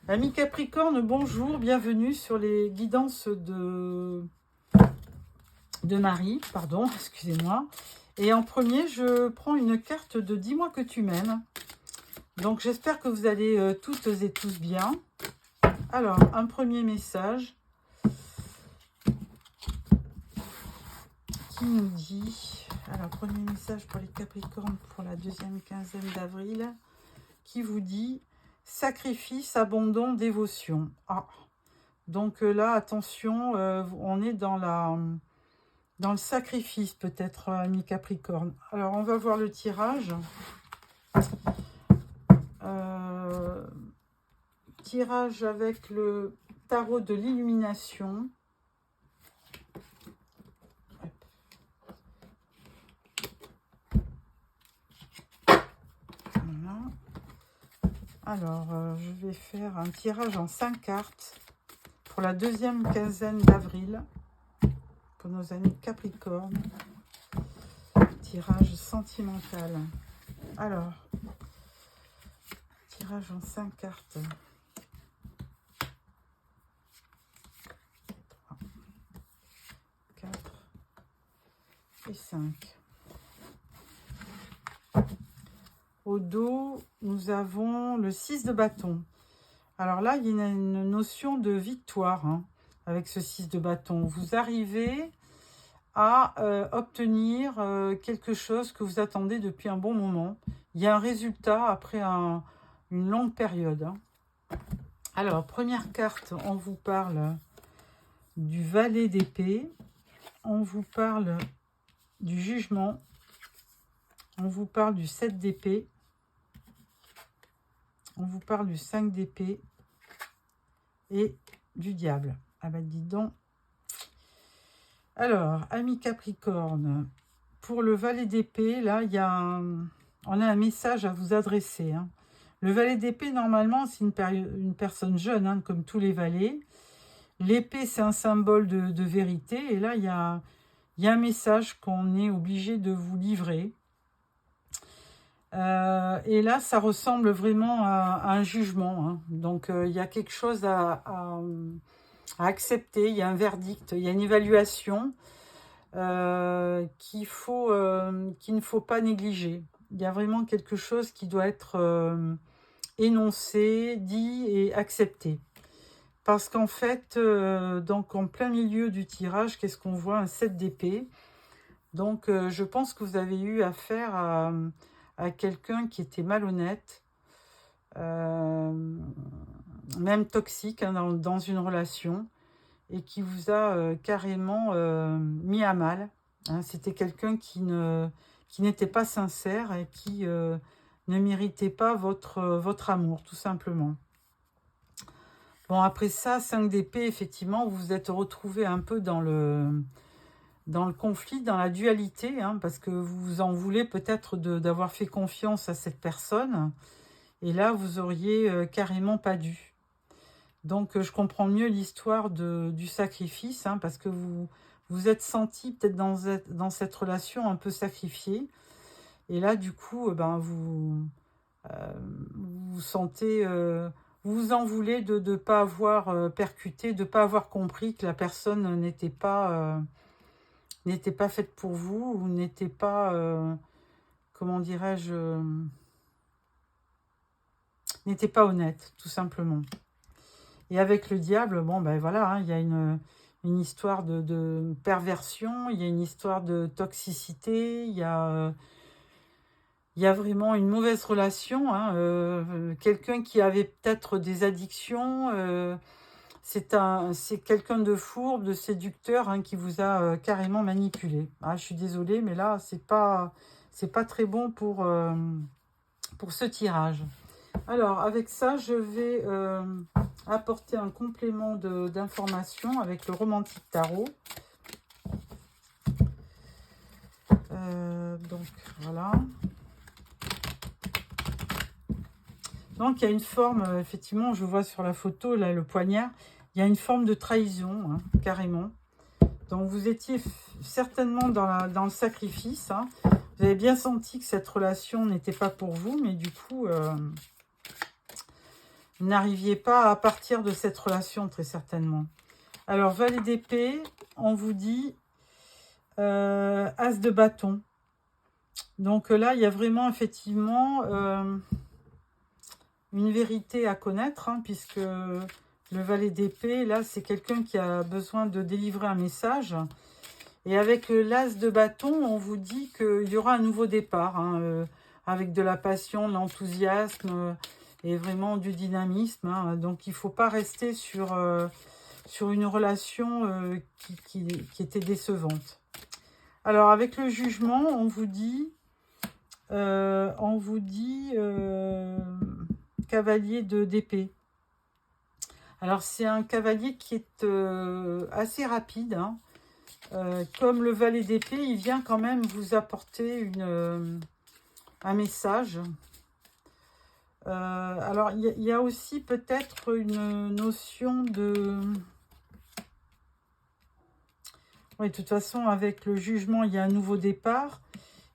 Amis Capricorne, bonjour, bienvenue sur les guidances de Marie, pardon, excusez-moi. Et en premier, je prends une carte de Dis-moi que tu m'aimes. Donc j'espère que vous allez toutes et tous bien. Alors, un premier message qui nous dit... Alors, premier message pour les Capricornes pour la deuxième quinzaine d'avril, qui vous dit... Sacrifice, abandon, dévotion. Ah, donc là, attention, on est dans le sacrifice peut-être, ami Capricorne. Alors, on va voir le tirage. Tirage avec le tarot de l'illumination. Voilà. Alors, je vais faire un tirage en 5 cartes pour la deuxième quinzaine d'avril pour nos amis Capricorne. Tirage sentimental. Alors, tirage en 5 cartes. 3, 4 et 5. Au dos, nous avons le 6 de bâton. Alors là, il y a une notion de victoire avec ce 6 de bâton. Vous arrivez à obtenir quelque chose que vous attendez depuis un bon moment. Il y a un résultat après une longue période. Alors, première carte, on vous parle du valet d'épée. On vous parle du jugement. On vous parle du 7 d'épée. On vous parle du 5 d'épée et du diable. Ah ben dis donc. Alors, amis Capricorne, pour le valet d'épée, là, on a un message à vous adresser. Le valet d'épée, normalement, c'est une personne jeune, comme tous les valets. L'épée, c'est un symbole de vérité. Et là, il y a un message qu'on est obligé de vous livrer. Et là, ça ressemble vraiment à un jugement. Donc, il y a quelque chose à accepter. Il y a un verdict, il y a une évaluation qu'il ne faut pas négliger. Il y a vraiment quelque chose qui doit être énoncé, dit et accepté. Parce qu'en fait, donc en plein milieu du tirage, qu'est-ce qu'on voit? Un 7 d'épée. Donc, je pense que vous avez eu affaire à quelqu'un qui était malhonnête, même toxique dans une relation, et qui vous a carrément mis à mal. C'était quelqu'un qui n'était pas sincère et qui ne méritait pas votre amour, tout simplement. Bon, après ça, 5 d'épée, effectivement, vous vous êtes retrouvé un peu dans le conflit, dans la dualité, parce que vous vous en voulez peut-être d'avoir fait confiance à cette personne, et là, vous auriez carrément pas dû. Donc, je comprends mieux l'histoire du sacrifice, parce que vous êtes senti peut-être dans cette relation un peu sacrifié, et là, du coup, vous sentez... vous vous en voulez de ne pas avoir percuté, de ne pas avoir compris que la personne n'était pas faite pour vous, ou n'était pas, comment dirais-je, n'était pas honnête, tout simplement. Et avec le diable, bon, ben voilà, il y a une histoire de perversion, il y a une histoire de toxicité, il y a vraiment une mauvaise relation, quelqu'un qui avait peut-être des addictions, c'est quelqu'un de fourbe, de séducteur, qui vous a carrément manipulé. Ah, je suis désolée, mais là, c'est pas très bon pour ce tirage. Alors, avec ça, je vais apporter un complément d'information avec le romantique tarot. Donc, voilà. Donc, il y a une forme, effectivement, je vois sur la photo, là, le poignard, il y a une forme de trahison, carrément. Donc, vous étiez certainement dans le sacrifice. Vous avez bien senti que cette relation n'était pas pour vous, mais du coup, Vous n'arriviez pas à partir de cette relation, très certainement. Alors, valet d'épée, on vous dit as de bâton. Donc là, il y a vraiment, effectivement, une vérité à connaître, hein, puisque le valet d'épée, là, c'est quelqu'un qui a besoin de délivrer un message. Et avec l'as de bâton, on vous dit qu'il y aura un nouveau départ, hein, avec de la passion, de l'enthousiasme et vraiment du dynamisme. Hein. Donc, il ne faut pas rester sur une relation qui était décevante. Alors, avec le jugement, on vous dit cavalier d'épée. Alors, c'est un cavalier qui est assez rapide, hein. Comme le valet d'épée, il vient quand même vous apporter un message. Alors, il y a aussi peut-être une notion de... Oui, de toute façon, avec le jugement, il y a un nouveau départ.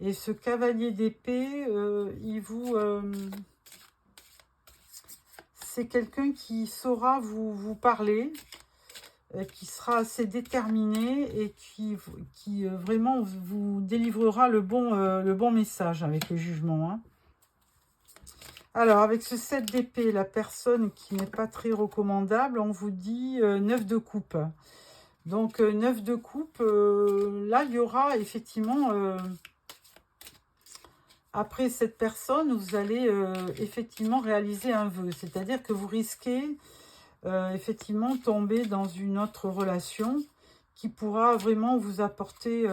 Et ce cavalier d'épée, c'est quelqu'un qui saura vous parler, qui sera assez déterminé et qui vraiment vous délivrera le bon message avec le jugement. Hein. Alors, avec ce 7 d'épée, la personne qui n'est pas très recommandable, on vous dit 9 de coupe. Donc, 9 de coupe, là, il y aura effectivement... après cette personne, vous allez effectivement réaliser un vœu. C'est-à-dire que vous risquez effectivement tomber dans une autre relation qui pourra vraiment vous apporter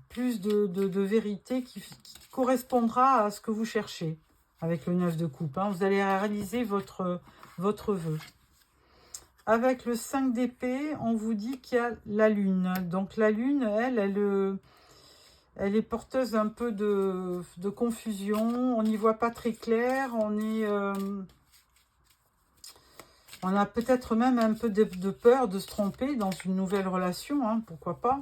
plus de vérité qui correspondra à ce que vous cherchez avec le 9 de coupe. Hein. Vous allez réaliser votre vœu. Avec le 5 d'épée, on vous dit qu'il y a la lune. Donc la lune, elle est porteuse un peu de confusion. On n'y voit pas très clair. On a peut-être même un peu de peur de se tromper dans une nouvelle relation, hein, pourquoi pas.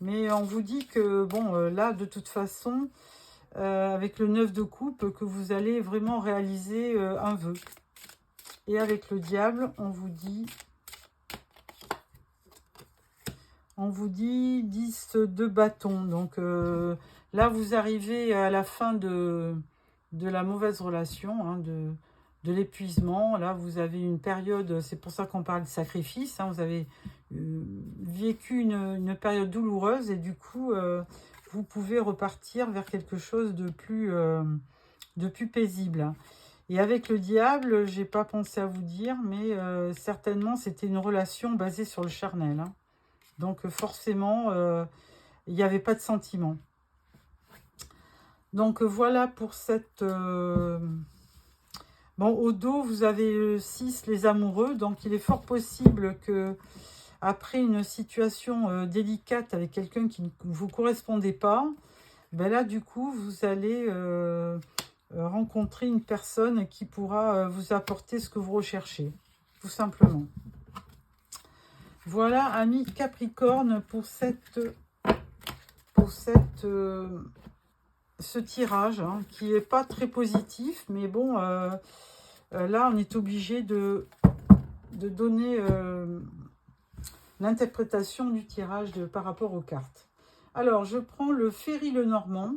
Mais on vous dit que, bon, là, de toute façon, avec le 9 de coupe, que vous allez vraiment réaliser un vœu. Et avec le diable, on vous dit 10 de bâton. Donc là, vous arrivez à la fin de la mauvaise relation, hein, de l'épuisement. Là, vous avez une période, c'est pour ça qu'on parle de sacrifice. Hein, vous avez vécu une période douloureuse et du coup, vous pouvez repartir vers quelque chose de plus paisible. Et avec le diable, j'ai pas pensé à vous dire, mais certainement, c'était une relation basée sur le charnel. Hein. Donc forcément, il n'y avait pas de sentiment. Donc voilà pour cette... Bon, au dos, vous avez 6, les amoureux. Donc il est fort possible que après une situation délicate avec quelqu'un qui ne vous correspondait pas, ben là, du coup, vous allez rencontrer une personne qui pourra vous apporter ce que vous recherchez, tout simplement. Voilà, amis Capricorne, pour ce tirage, hein, qui n'est pas très positif, mais bon, là, on est obligé de donner l'interprétation du tirage par rapport aux cartes. Alors, je prends le Ferry Lenormand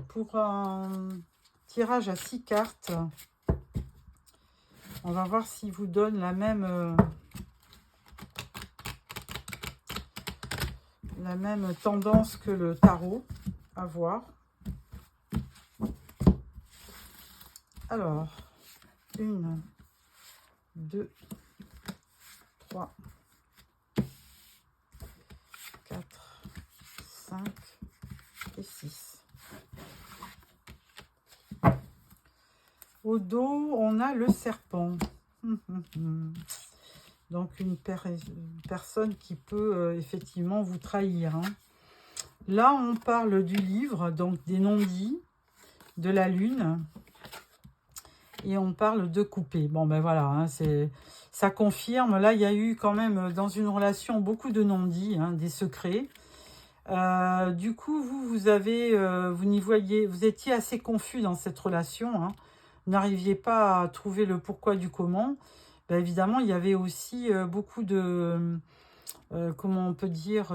pour un tirage à 6 cartes. On va voir s'il vous donne la même tendance que le tarot. À voir. Alors, 1, 2, 3, 4, 5 et 6. Au dos, on a le serpent. Donc, une personne qui peut effectivement vous trahir. Hein. Là, on parle du livre, donc des non-dits, de la lune. Et on parle de couper. Bon, ben voilà, hein, ça confirme. Là, il y a eu quand même, dans une relation, beaucoup de non-dits, hein, des secrets. Du coup, vous étiez assez confus dans cette relation. Hein. n'arriviez pas à trouver le pourquoi du comment, ben évidemment, il y avait aussi beaucoup de, comment on peut dire,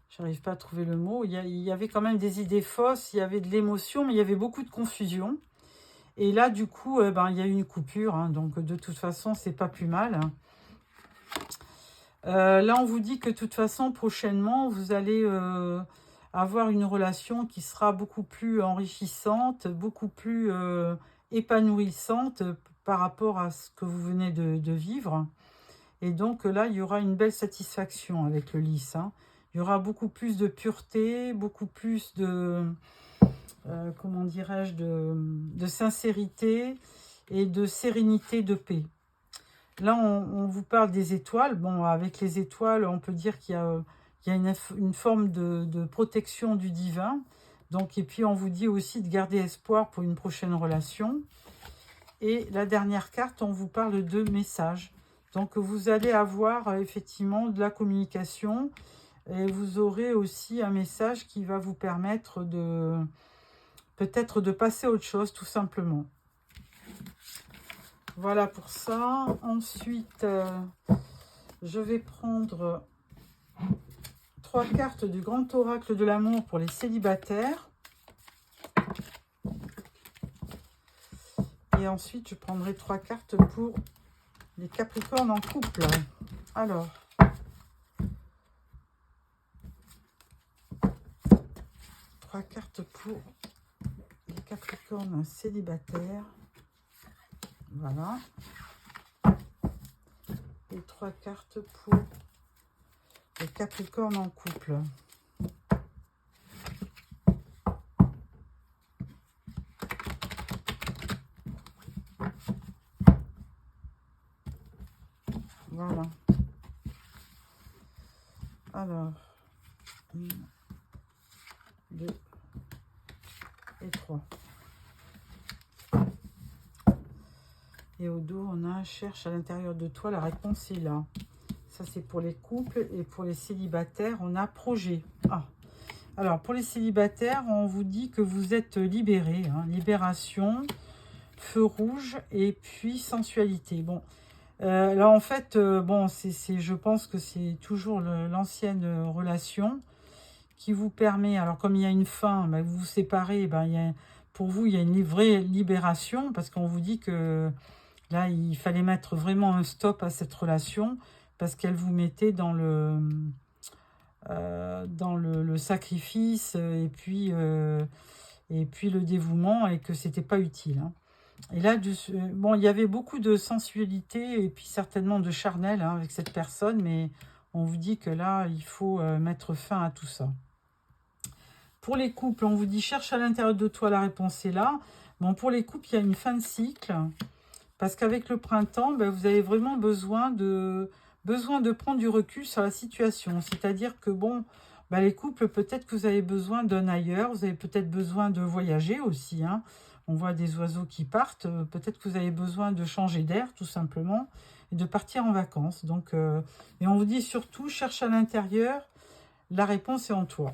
j'arrive pas à trouver le mot, il y avait quand même des idées fausses, il y avait de l'émotion, mais il y avait beaucoup de confusion. Et là, du coup, ben, il y a eu une coupure, hein, donc de toute façon, c'est pas plus mal, hein. Là, on vous dit que de toute façon, prochainement, vous allez avoir une relation qui sera beaucoup plus enrichissante, beaucoup plus épanouissante par rapport à ce que vous venez de vivre. Et donc là, il y aura une belle satisfaction avec le lys, hein. Il y aura beaucoup plus de pureté, beaucoup plus de, comment dirais-je, de sincérité et de sérénité, de paix. Là, on vous parle des étoiles. Bon, avec les étoiles, on peut dire qu'il y a une forme de protection du divin. Donc, et puis, on vous dit aussi de garder espoir pour une prochaine relation. Et la dernière carte, on vous parle de messages. Donc, vous allez avoir effectivement de la communication. Et vous aurez aussi un message qui va vous permettre de peut-être de passer à autre chose, tout simplement. Voilà pour ça. Ensuite, je vais prendre 3 cartes du grand oracle de l'amour pour les célibataires. Et ensuite, je prendrai 3 cartes pour les capricornes en couple. Alors, trois cartes pour les capricornes célibataires. Voilà. Et 3 cartes pour les capricornes en couple. Voilà. Alors, 1, 2 et 3. Et au dos, on a « Cherche à l'intérieur de toi, la réponse est là ». Ça, c'est pour les couples. Et pour les célibataires, on a « Projet ». Ah. Alors, pour les célibataires, on vous dit que vous êtes libérés, hein. Libération, feu rouge et puis sensualité. Bon, là, en fait, bon, je pense que c'est toujours l'ancienne relation qui vous permet, alors comme il y a une fin, ben, vous vous séparez, ben, pour vous, il y a une vraie libération, parce qu'on vous dit que là, il fallait mettre vraiment un stop à cette relation, parce qu'elle vous mettait dans le sacrifice, et puis le dévouement, et que c'était pas utile, hein. Et là, bon, il y avait beaucoup de sensualité, et puis certainement de charnel, hein, avec cette personne, mais on vous dit que là, il faut mettre fin à tout ça. Pour les couples, on vous dit « Cherche à l'intérieur de toi, la réponse est là ». Bon, pour les couples, il y a une fin de cycle. Parce qu'avec le printemps, ben, vous avez vraiment besoin de prendre du recul sur la situation. C'est-à-dire que, bon, ben, les couples, peut-être que vous avez besoin d'un ailleurs. Vous avez peut-être besoin de voyager aussi, hein. On voit des oiseaux qui partent. Peut-être que vous avez besoin de changer d'air, tout simplement, et de partir en vacances. Donc, et on vous dit surtout, cherche à l'intérieur, la réponse est en toi.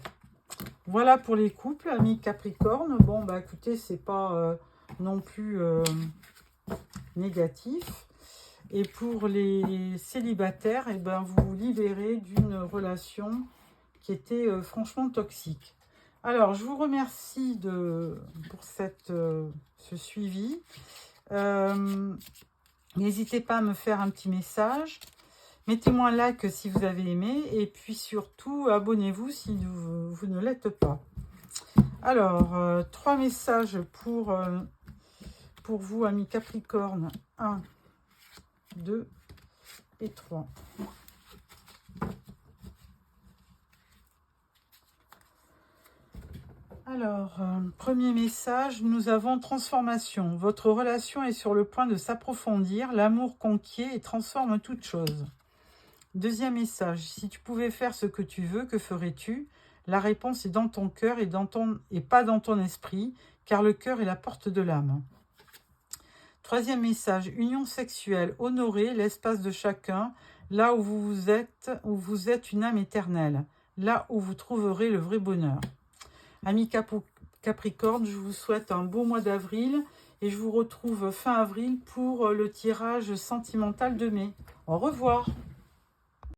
Voilà pour les couples, amis Capricorne. Bon, bah écoutez, c'est pas non plus négatif. Et pour les célibataires, eh ben, vous vous libérez d'une relation qui était franchement toxique. Alors, je vous remercie pour ce suivi. N'hésitez pas à me faire un petit message. Mettez-moi un like si vous avez aimé. Et puis surtout, abonnez-vous si vous ne l'êtes pas. Alors, 3 messages pour vous, amis Capricorne. 1, 2 et 3. Alors, premier message, nous avons transformation. Votre relation est sur le point de s'approfondir. L'amour conquiert et transforme toute chose. Deuxième message, si tu pouvais faire ce que tu veux, que ferais-tu? La réponse est dans ton cœur et pas dans ton esprit, car le cœur est la porte de l'âme. Troisième message, union sexuelle, honorez l'espace de chacun, là où vous êtes une âme éternelle, là où vous trouverez le vrai bonheur. Amis Capricorne, je vous souhaite un beau mois d'avril et je vous retrouve fin avril pour le tirage sentimental de mai. Au revoir.